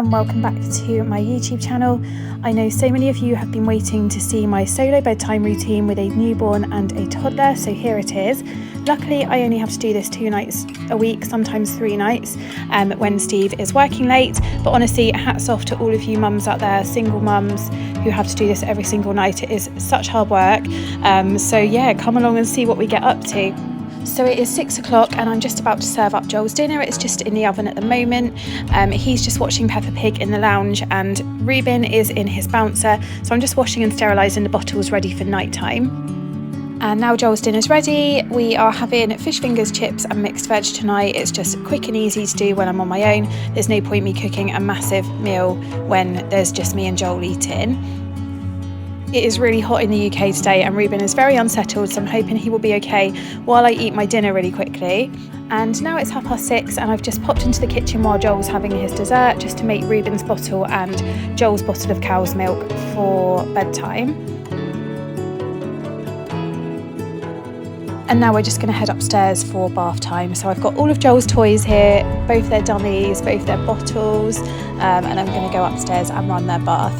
and welcome back to my YouTube channel. I know so many of you have been waiting to see my solo bedtime routine with a newborn and a toddler, so here it is. Luckily, I only have to do this 2 nights a week, sometimes 3 nights, when Steve is working late. But honestly, hats off to all of you mums out there, single mums who have to do this every single night. It is such hard work. So yeah, come along and see what we get up to. So it is 6 o'clock and I'm just about to serve up Joel's dinner. It's just in the oven at the moment. He's just watching Peppa Pig in the lounge and Reuben is in his bouncer. So I'm just washing and sterilising the bottles ready for night time. And now Joel's dinner's ready. We are having fish fingers, chips and mixed veg tonight. It's just quick and easy to do when I'm on my own. There's no point me cooking a massive meal when there's just me and Joel eating. It is really hot in the UK today and Reuben is very unsettled, so I'm hoping he will be okay while I eat my dinner really quickly. And now it's 6:30 and I've just popped into the kitchen while Joel's having his dessert just to make Reuben's bottle and Joel's bottle of cow's milk for bedtime. And now we're just going to head upstairs for bath time. So I've got all of Joel's toys here, both their dummies, both their bottles, and I'm going to go upstairs and run their bath.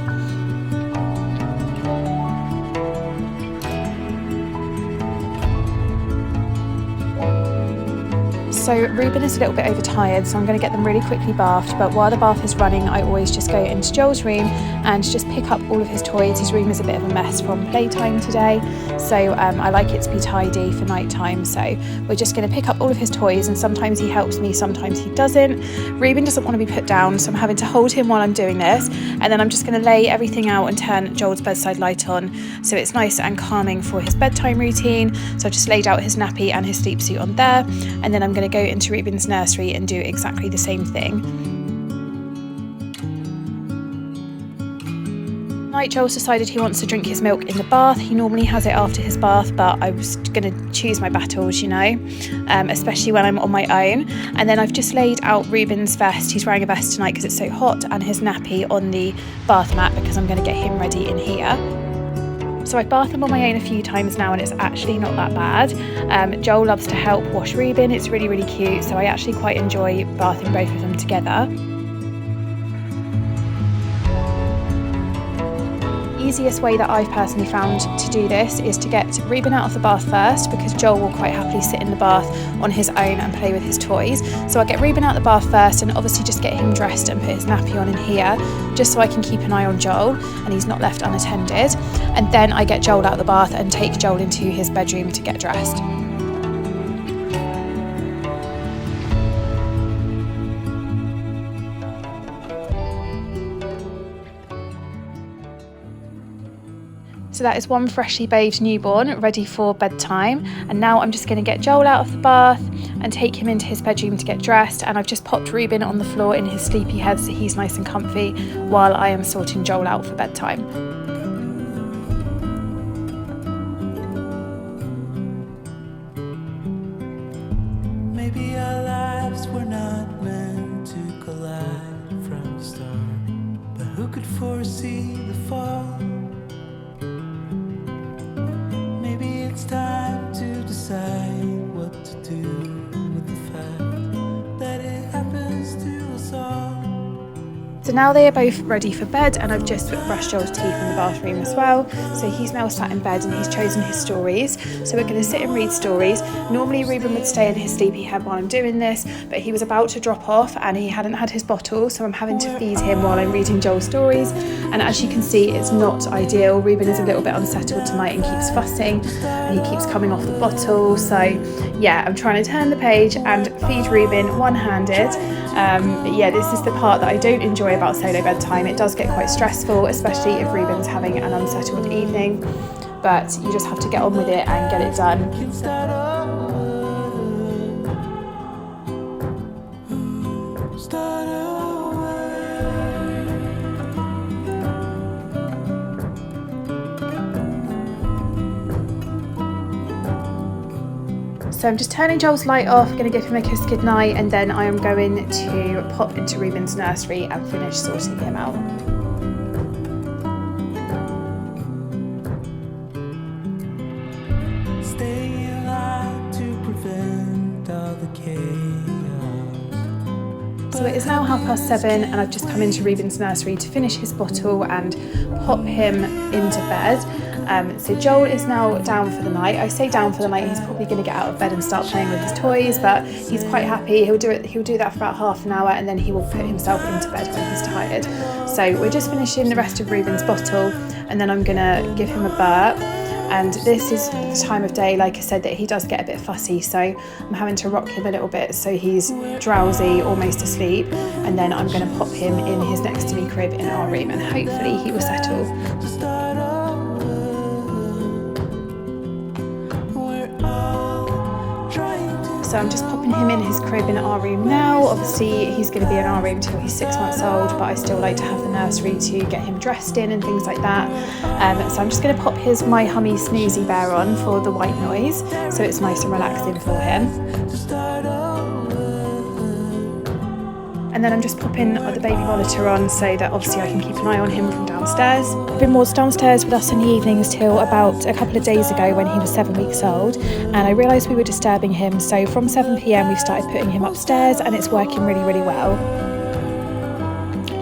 So Reuben is a little bit overtired, so I'm going to get them really quickly bathed, but while the bath is running I always just go into Joel's room and just pick up all of his toys. His room is a bit of a mess from playtime today, so I like it to be tidy for night time, so we're just going to pick up all of his toys, and sometimes he helps me, sometimes he doesn't. Reuben doesn't want to be put down, so I'm having to hold him while I'm doing this, and then I'm just going to lay everything out and turn Joel's bedside light on so it's nice and calming for his bedtime routine. So I've just laid out his nappy and his sleep suit on there, and then I'm going to go into Reuben's nursery and do exactly the same thing. Joel's decided he wants to drink his milk in the bath. He normally has it after his bath, but I was going to choose my battles, you know, especially when I'm on my own. And then I've just laid out Reuben's vest. He's wearing a vest tonight because it's so hot, and his nappy on the bath mat because I'm going to get him ready in here. So I've bathed him on my own a few times now and it's actually not that bad. Joel loves to help wash Reuben. It's really, really cute. So I actually quite enjoy bathing both of them together. Easiest way that I've personally found to do this is to get Reuben out of the bath first, because Joel will quite happily sit in the bath on his own and play with his toys. So I get Reuben out of the bath first and obviously just get him dressed and put his nappy on in here, just so I can keep an eye on Joel and he's not left unattended. And then I get Joel out of the bath and take Joel into his bedroom to get dressed. So that is one freshly bathed newborn ready for bedtime, and now I'm just going to get Joel out of the bath and take him into his bedroom to get dressed. And I've just popped Reuben on the floor in his sleepy head so he's nice and comfy while I am sorting Joel out for bedtime. Maybe our lives were not meant to collide from the start, but who could foresee the fall? It's time to decide what to do with the fact that it happens to us all. So now they are both ready for bed, and I've just brushed Joel's teeth in the bathroom as well. So he's now sat in bed and he's chosen his stories. So we're going to sit and read stories. Normally Reuben would stay in his sleepy head while I'm doing this, but he was about to drop off and he hadn't had his bottle, so I'm having to feed him while I'm reading Joel's stories. And as you can see, it's not ideal. Reuben is a little bit unsettled tonight and keeps fussing and he keeps coming off the bottle. So yeah, I'm trying to turn the page and feed Reuben one-handed. But yeah, this is the part that I don't enjoy about solo bedtime. It does get quite stressful, especially if Reuben's having an unsettled evening, but you just have to get on with it and get it done. So I'm just turning Joel's light off, going to give him a kiss goodnight, and then I am going to pop into Reuben's nursery and finish sorting him out. Stay alive to prevent all the chaos. So it is now 7:30 and I've just come into Ruben's nursery to finish his bottle and pop him into bed. So Joel is now down for the night. I say down for the night, he's probably going to get out of bed and start playing with his toys, but he's quite happy. He'll do that for about half an hour and then he will put himself into bed when he's tired. So we're just finishing the rest of Ruben's bottle and then I'm going to give him a burp. And this is the time of day, like I said, that he does get a bit fussy, so I'm having to rock him a little bit so he's drowsy, almost asleep, and then I'm going to pop him in his next to me crib in our room and hopefully he will settle. So I'm just popping him in his crib in our room now. Obviously he's going to be in our room till he's 6 months old, but I still like to have the nursery to get him dressed in and things like that. So I'm just going to pop his My Hummy Snoozy Bear on for the white noise, so it's nice and relaxing for him. And then I'm just popping the baby monitor on so that obviously I can keep an eye on him from downstairs. Ruben was downstairs with us in the evenings till about a couple of days ago when he was 7 weeks old, and I realised we were disturbing him, so from 7 p.m. we've started putting him upstairs and it's working really, really well.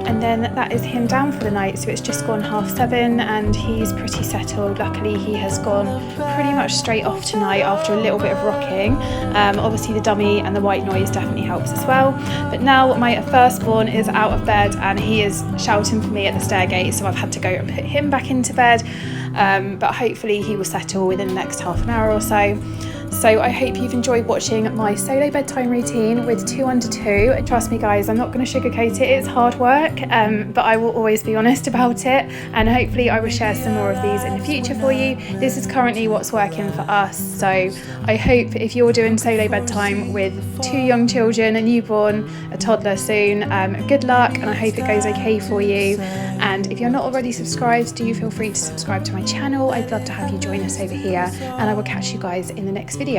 And then that is him down for the night, so it's just gone 7:30 and he's pretty settled. Luckily he has gone pretty much straight off tonight after a little bit of rocking. Obviously the dummy and the white noise definitely helps as well. But now my firstborn is out of bed and he is shouting for me at the stairgate, so I've had to go and put him back into bed. But hopefully he will settle within the next half an hour or so. So I hope you've enjoyed watching my solo bedtime routine with 2 under 2. And trust me guys, I'm not going to sugarcoat it, it's hard work, but I will always be honest about it, and hopefully I will share some more of these in the future for you. This is currently what's working for us, so I hope if you're doing solo bedtime with 2 young children, a newborn, a toddler soon, good luck, and I hope it goes okay for you. And if you're not already subscribed, do feel free to subscribe to my channel. I'd love to have you join us over here, and I will catch you guys in the next video.